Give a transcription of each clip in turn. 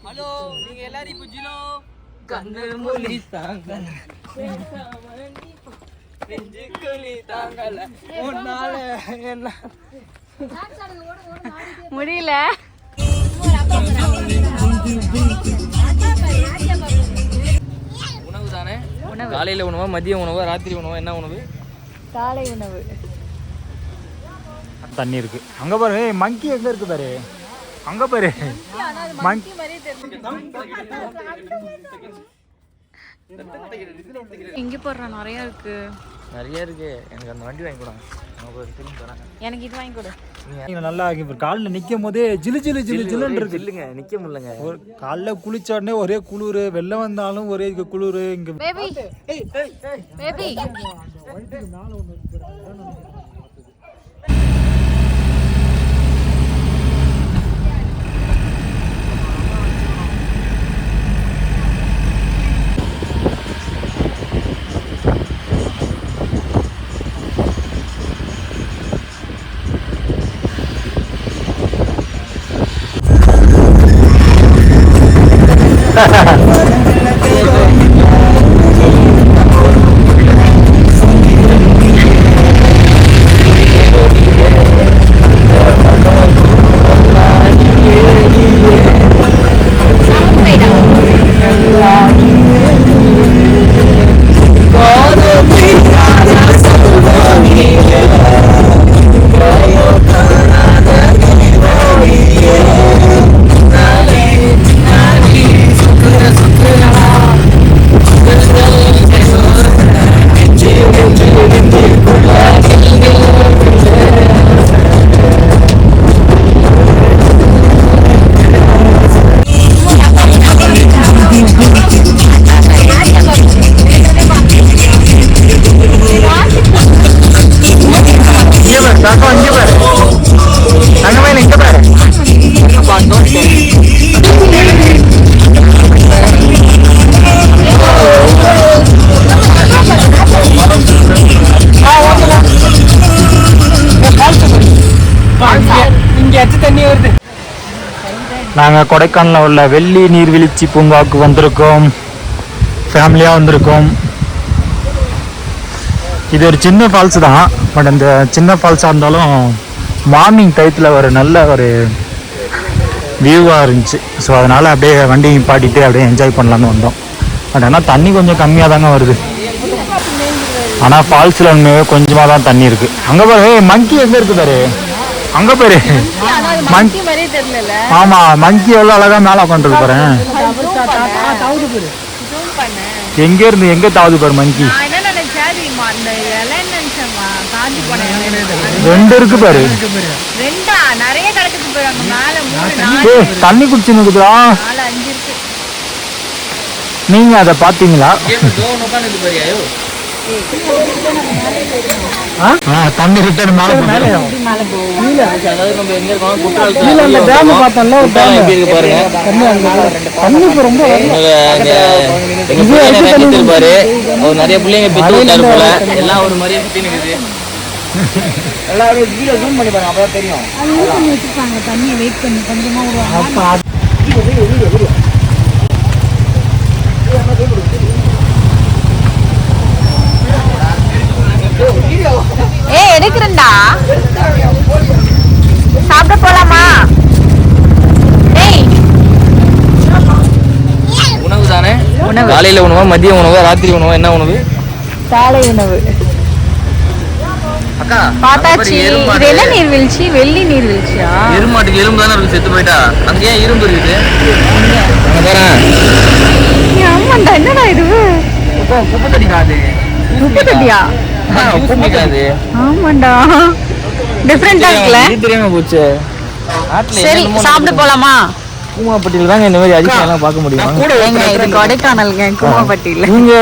Hello நீங்க எல்லாரும் இப்ப ஜினோ கண்ணு மொழி தாங்கல நெஞ்சுக்குழி தாங்கல உன்னால என்ன முடியல. உணவு தானே? காலையில உணவா, மதிய உணவா, ராத்திரி உணவா, என்ன உணவு? காலை உணவு. தண்ணி இருக்கு அங்க பாரு. மங்கி எங்க இருக்கு பாரு, அங்க பாரு. மங்கி எங்க போடுறா? நிறைய இருக்கு. எனக்கு அந்த வண்டி வாங்கி கொடுங்க. எனக்கு இது வாங்கி கொடு. நல்லா காலில் நிற்கும் போதே ஜிலு ஜிலு ஜிலு ஜிலுன்னு இருக்கு. இல்லைங்க, நிக்க முடியலங்க. காலைல குளிச்ச உடனே ஒரே குளிர், வெள்ளம் வந்தாலும் ஒரே குளிர். இங்க பேபி பேபி நாங்கள் கொடைக்கானலில் உள்ள வெள்ளி நீர்வீழ்ச்சி பூங்காவுக்கு வந்திருக்கோம். ஃபேமிலியாக வந்திருக்கோம். இது ஒரு சின்ன ஃபால்ஸ் தான். பட் அந்த சின்ன ஃபால்ஸாக இருந்தாலும் மார்னிங் டயத்தில் ஒரு நல்ல ஒரு வியூவாக இருந்துச்சு. ஸோ அதனால் அப்படியே வண்டி பாட்டிட்டு அப்படியே என்ஜாய் பண்ணலான்னு வந்தோம். பட் ஆனால் தண்ணி கொஞ்சம் கம்மியாக தாங்க வருது. ஆனால் ஃபால்ஸில் உண்மையே கொஞ்சமாக தான் தண்ணி இருக்குது. அங்கே பாரு, மங்கி எங்கே இருக்குது பாரு, அங்க பேரு. ஆமா, மங்கி எவ்வளவு அழகா மேல உட்காந்துருக்கு பாரு. எங்க இருந்து எங்க தாவுது பாரு மங்கி. ரெண்டு இருக்கு பாரு. தண்ணி குடிச்சு நிக்குதா? நீங்க அத பாத்தீங்களா? தண்ணி ரிட்டர்ன் மேல நிறைய பிள்ளைங்க போல எல்லாம் ஒரு மாதிரியே சுத்தி நிக்குது. எல்லாரும் வீடியோ ஜூம் பண்ணி பாருங்க, அப்பதான் தெரியும். தண்ணியை வெயிட் பண்ணி கொஞ்சமா எடுக்கிறேன்டா. சாப்பிட போலாமா? உணவு தானே? காலையில உணவா, மதிய உணவா, ராத்திரி உணவா, என்ன உணவு? காலை உணவு. அக்கா பாத்தாச்சி. இது என்ன நீர்வீழ்ச்சி? வெள்ளி நீர்வீழ்ச்சியா? எருமாட்டுக்கு எறும்பு தானே இருக்கு, செத்து போயிட்டா. அங்க ஏன் இரும்பு இருக்குது? ஆமாண்டா. என்னடா இது? குப்பை தண்ணி காது. குப்பை தட்டியா? ஆமாண்டா, டிஃபரெண்டா இருக்குல. தெரியாம போச்சு. சரி, சாப்பிட போலாமா? கூமாப்பட்டியில தாங்க இந்த மாதிரி அதிசயம்லாம் பார்க்க முடியும். இது கொடைக்கானல்ங்க, கூமாப்பட்டியில. நீங்க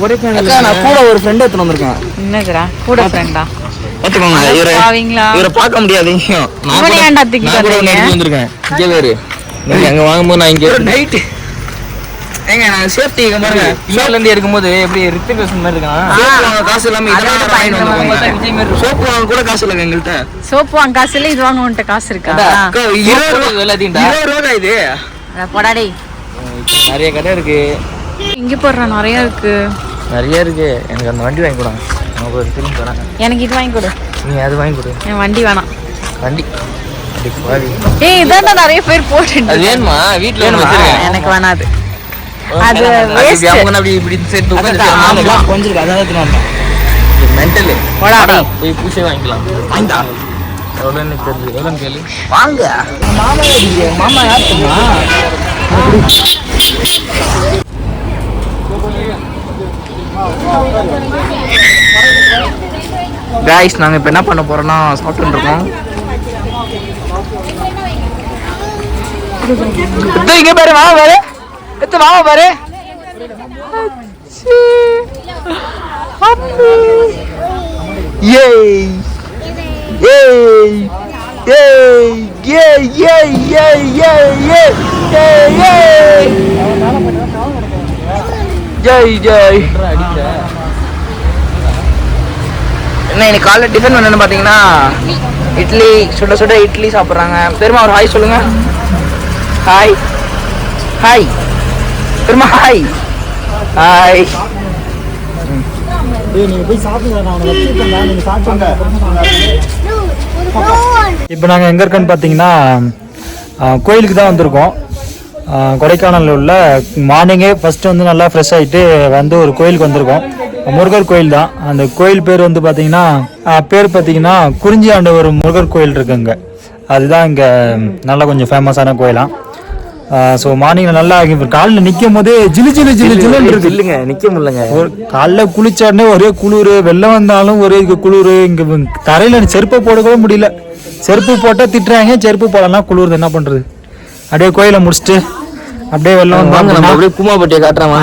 கொடைக்கானல் நான் கூட ஒரு ஃப்ரெண்ட் எடுத்து வந்திருக்கேன். என்னதுடா கூட ஃப்ரெண்டா? பாத்துக்கோங்க, இவரை பார்க்க முடியாது. நான் ஏன்டா திக்கிட்டு வந்திருக்கேன். இங்கே வேறு நீங்க அங்க வாங்கும்போது நான் இங்க நைட் ஏங்க நான் சேஃப்டி பாருங்க. ஈரோட்ல இருந்து இருக்கும்போது எப்படி ரித்திக் ரோஷன் மாதிரி இருக்கான். காசு இல்லாம இதெல்லாம் வாங்கிட்டு வந்தாங்க. விஜய் மாதிரி சோப்பு வாங்க கூட காசு இல்லங்க எங்கள்கிட்ட. சோப்பு வாங்க காசு இல்ல, இது வாங்க உன்கிட்ட காசு இருக்கா? 20 ரூபாய் இது. போடாடே. நிறைய கடை இருக்கு. இங்க போடுற நிறைய இருக்கு. நிறைய இருக்கு. எனக்கு அந்த வண்டி வாங்கி கொடுங்க. நான் ஒரு திரும்பி போறேன். எனக்கு இது வாங்கி கொடு. நீ அது வாங்கி கொடு. என் வண்டி வேணாம். வண்டி ஏய் இதான் நிறைய பேர் போட்டு. அது வேணுமா? வீட்டுல வச்சிருக்கேன். எனக்கு வேணாது. அது வேஸ்ட். அவங்க அப்படி இப்படி செட் உட்கார்ந்து கொஞ்சம் அதான் தினாமா. மெண்டல். போடா போய் பூசே வாங்கிக்கலாம். வாங்கடா. எவ்வளோன்னு தெரியுது. எவ்வளோன்னு கேளு. வாங்க. மாமா யார் தெரியுமா? காய்ஸ் நாங்கள் இப்போ என்ன பண்ண போகிறோன்னா சாப்பிட்டு இருக்கோம். இங்கே பாரு மாமா பாரு. மாமா பாரு. ஏய் ஏய் ஏய் ஏய் ஏய் ஏய் ஏய் ஏய் ஜெய் ஜெய். என்ன இன்னைக்கு காலைல டிஃபன் என்னன்னு பார்த்தீங்கன்னா இட்லி, சுட சுட இட்லி சாப்பிட்றாங்க. பெருமா ஒரு ஹாய் சொல்லுங்க. ஹாய் ஹாய் பெருமா ஹாய் ஹாய். இப்போ நாங்கள் எங்கே இருக்கோன்னு பார்த்தீங்கன்னா கோயிலுக்கு தான் வந்திருக்கோம். கொடைக்கானலில் உள்ள மார்னிங்கே ஃபஸ்ட்டு வந்து நல்லா ஃப்ரெஷ் ஆகிட்டு வந்து ஒரு கோயிலுக்கு வந்திருக்கோம். முருகர் கோயில் தான். அந்த கோயில் பேர் வந்து பார்த்தீங்கன்னா குறிஞ்சி ஆண்ட ஒரு முருகர் கோயில் இருக்குங்க. அதுதான் இங்கே நல்லா கொஞ்சம் ஃபேமஸான கோயிலாம். ஸோ மார்னிங்கில் நல்லா காலில் நிற்கும் போதே ஜிலு ஜிலு ஜிலு ஜிலுன்னு இருக்கு. இல்லைங்க நிற்க முடியலங்க. காலைல குளிச்சாடனே ஒரே குளிர், வெள்ளம் வந்தாலும் ஒரே குளிர். இங்கே தரையில் செருப்பை போடக்கூட முடியல. செருப்பு போட்டால் திட்டுறாங்க, செருப்பு போடலாம் குளிர். என்ன பண்ணுறது? அப்படியே கோயிலை முடிச்சுட்டு அப்படியே வெள்ளம் வந்து அப்படியே கூமாப்பட்டியை காட்டுறாங்க.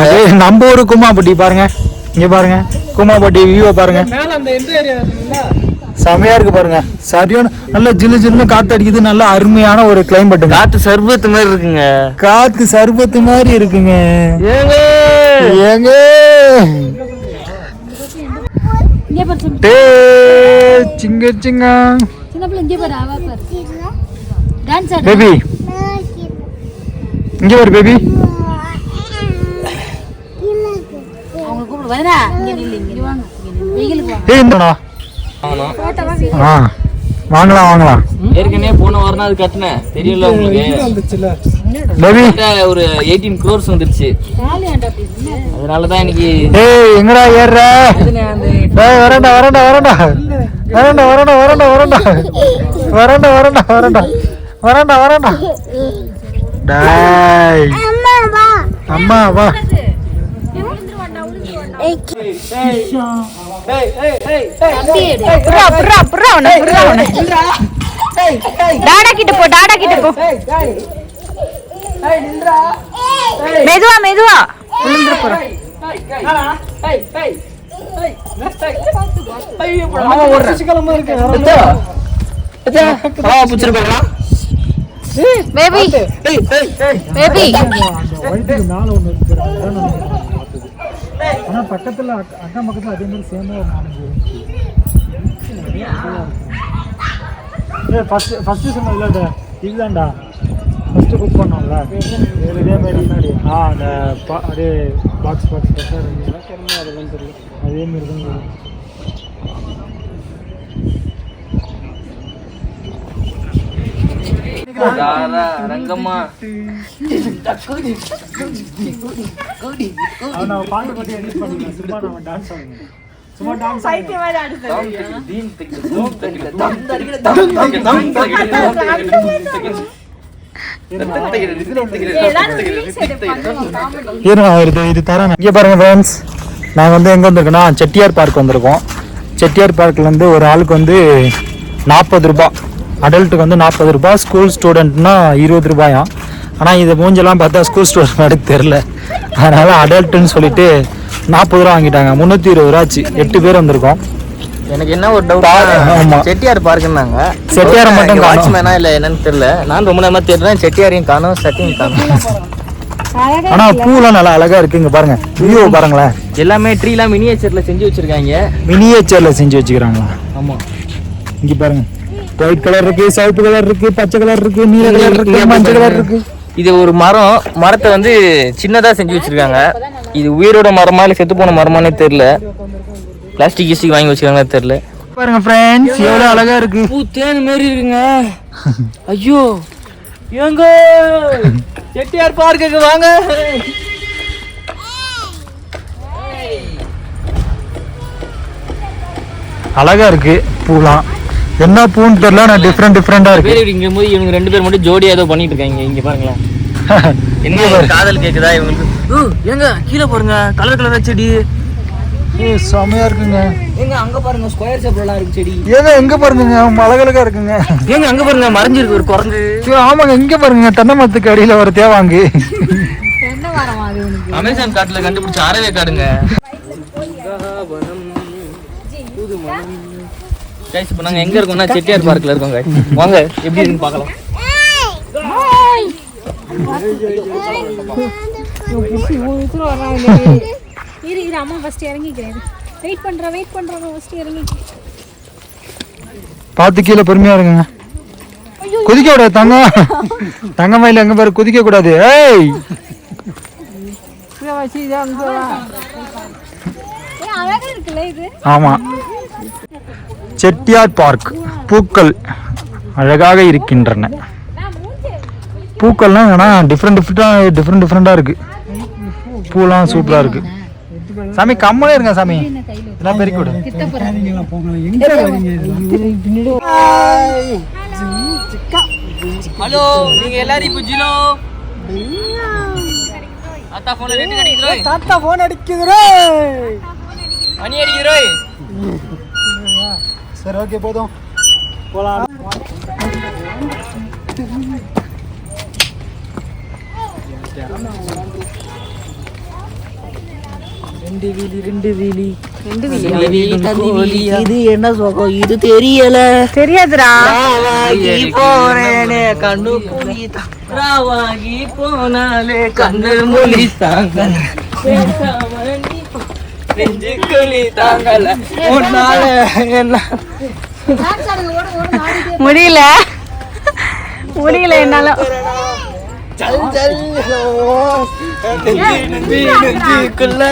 நம்ம ஒரு கூமாப்பட்டி பாருங்க. இங்கே பாருங்க கூமாப்பட்டி வியூவை பாருங்க. செமையா இருக்கு பாருங்க. சரியான நல்ல ஜில்லு ஜில்லுன்னு காத்து அடிக்குது. நல்ல அருமையான ஒரு கிளைமேட். காத்து சர்பத்து மாதிரி இருக்குங்க. காத்து சர்பத்து மாதிரி இருக்குங்க. ஏங்க சிங்க சிங்க பேபி இங்க ஒரு பேபி வாங்கலாம் வாங்கலாம். ஏற்கனவே போன வாரம் அது கட்டினேன் தெரியல உங்களுக்கு. ஒரு 18 crores வந்துருச்சு. அதனாலதான் இன்னைக்கு எங்கடா ஏறுற? வரண்டா வரண்டா வரண்டா வரண்டா வரண்டா வரண்டா வரண்டா வரண்டா வரண்டா வரண்டா வரண்டா வரண்டா. டாய் அம்மா வா. டாடா கிட்ட போ, டாடா கிட்ட போ. மெதுவா மெதுவா விழுந்துற போற. பேபி பேபி ஆனா பக்கத்துல அக்கா பக்கத்துல அதே மாதிரி சேமா ஃபர்ஸ்ட் சொன்னதுல இதுதான்டா ஃபர்ஸ்ட் புக் பண்ணோம்ல இதே மாதிரி முன்னாடி அந்த அப்படியே பாக்ஸ் அதெல்லாம் தெரியல. அதே மாதிரி தான் ரங்கம்மா பாட்டு பத்தி எடிட் பண்ணிக்கலாம். சும்மா நம்ம டான்ஸ் ஆடுங்க. சும்மா டான்ஸ் இது தரேன். இங்கே பாருங்க ஃப்ரெண்ட்ஸ், நாங்கள் வந்து எங்கே வந்திருக்கோன்னா செட்டியார் பார்க் வந்திருக்கோம். செட்டியார் பார்க்கில் வந்து ஒரு ஆளுக்கு வந்து 40 ரூபா, அடல்ட்டுக்கு வந்து 40 ரூபா, ஸ்கூல் ஸ்டூடெண்ட்னா 20 ரூபாயா. ஆனால் இதை மூஞ்செல்லாம் பார்த்தா ஸ்கூல் ஸ்டூடெண்ட் மாதிரி தெரில. அதனால் அடல்ட்டுன்னு சொல்லிட்டு 40 ரூபா வாங்கிட்டாங்க. 320 ரூபா ஆச்சு. 8 பேர் வந்திருக்கோம். எனக்கு என்ன ஒரு டவுட், செட்டியார் பார்க்குன்னாங்க. செட்டியாரை மட்டும் வாட்ச்மேனா இல்லை என்னன்னு தெரியல. நான் ரொம்ப நேரமாக தேடுறேன். செட்டியாரையும் காணும், சட்டையும் காணும். ஆனால் பூலாம் நல்லா அழகாக இருக்குது. இங்கே பாருங்கள், வியூ பாருங்களேன். எல்லாமே ட்ரீலாம் மினியேச்சரில் செஞ்சு வச்சுருக்காங்க. மினியேச்சரில் செஞ்சு வச்சுக்கிறாங்களா? ஆமாம். இங்கே பாருங்க, ஒயிட் கலர் இருக்கு, சிவப்பு கலர் இருக்கு, பச்சை கலர் இருக்கு, நீல கலர் இருக்கு, மஞ்சள் கலர் இருக்கு. இது ஒரு மரத்தை வந்து சின்னதாக செஞ்சு வச்சிருக்காங்க. இது உயிரோட மரமா இல்லை செத்து போன மரமானே தெரியல. பிளாஸ்டிக் கீஸ்டிக் வாங்கி வச்சிருக்காங்களே தெரியல. பாருங்க ஃப்ரெண்ட்ஸ் எவ்வளோ அழகா இருக்கு. பூ தேன் மாதிரி இருக்குங்க. ஐயோ எங்க செட்டியார் பார்க்குக்கு வாங்க. அழகா இருக்கு பூலாம். என்ன பூன்னு தெரியல, நான் டிஃப்ரெண்டா இருக்கு. பேர் இங்க போது இவங்க 2 பேர் மட்டும் ஜோடியா ஏதோ பண்ணிட்டு இருக்காங்க. இங்க பாருங்களேன். என்ன காதல் கேக்குதா இவங்களுக்கு? ஏங்க கீழே பாருங்க கலர் கலரா செடி. செமையா இருக்குங்க. ஏங்க அங்க பாருங்க ஸ்கொயர் ஷேப்லலாம் இருக்கு செடி. ஏங்க எங்க பாருங்க அழகழகா இருக்குங்க. ஏங்க அங்க பாருங்க மறைஞ்சிருக்கு ஒரு குரங்கு. ஆமாங்க இங்க பாருங்க தென்னை மரத்துக்கு அடியில ஒரு தேவாங்கு. அமேசான் காட்டுல கண்டுபிடிச்ச அறவே காடுங்க. கைஸ் இப்போ நாங்க எங்க இருக்கோம்னா செட்டியார் பார்க்ல இருக்கோம். கைஸ் வாங்க எப்படி இருக்குன்னு பார்க்கலாம். இரு அம்மா ஃபர்ஸ்ட் இறங்கிக்கிறேன். வெயிட் பண்றேன் ஃபர்ஸ்ட் இறங்கி. பார்த்து கீழே பொறுமையா இருங்க. குதிக்க கூடாது தங்கமயில எங்க பாரு குதிக்க கூடாது. ஏய் அழகா இருக்குல்ல இது. ஆமா செட்டியார் பார்க். பூக்கள் அழகாக இருக்கின்றன. பூக்கள்லாம் ஏன்னா டிஃப்ரெண்டா இருக்கு. பூலாம் சூப்பரா இருக்கு. சாமி கம்மலே இருங்க சாமி. எல்லாம் பெருக்கி விடு. ஹலோ நீங்க எல்லாரும் இப்போ ஜிலோ அத்தா போன் அடிக்குதுரோ. தாத்தா போன் அடிக்குதுரோ. மணி அடிக்குதுரோ. சரி ஓகே போதும் போலாம். ரெண்டு வீலி இது என்ன சோகம் இது தெரியாதுடா. போறேனே கண்ணு ராவாகி போனாலே கண்ணு மொழி தாங்கல நெஞ்சு குழி தாங்கல ஒன்னால என்ன முடியல என்னால. நெஞ்சுக்குள்ள